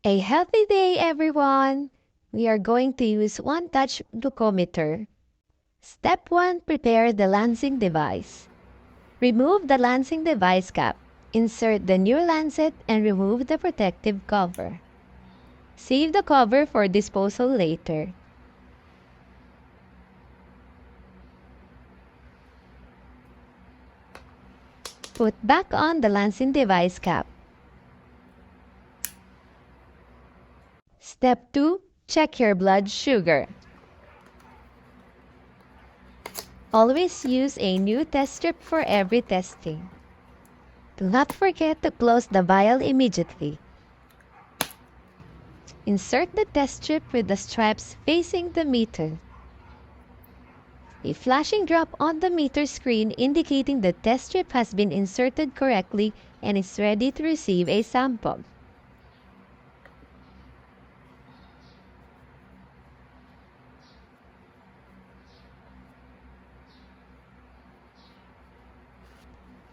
A healthy day, everyone! We are going to use one-touch glucometer. Step 1. Prepare the lancing device. Remove the lancing device cap. Insert the new lancet and remove the protective cover. Save the cover for disposal later. Put back on the lancing device cap. Step 2. Check your blood sugar. Always use a new test strip for every testing. Do not forget to close the vial immediately. Insert the test strip with the stripes facing the meter. A flashing drop on the meter screen indicating the test strip has been inserted correctly and is ready to receive a sample.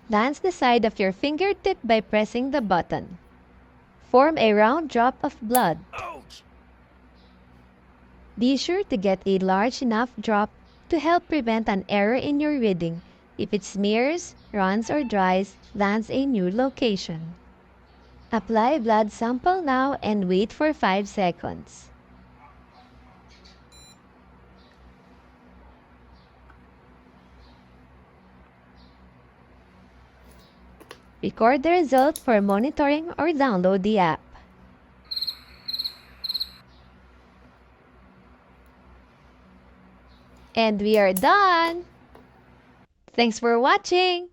Lance the side of your fingertip by pressing the button. Form a round drop of blood. Ouch! Be sure to get a large enough drop to help prevent an error in your reading. If it smears, runs, or dries, lance a new location. Apply blood sample now and wait for 5 seconds. Record the result for monitoring or download the app. And we are done! Thanks for watching!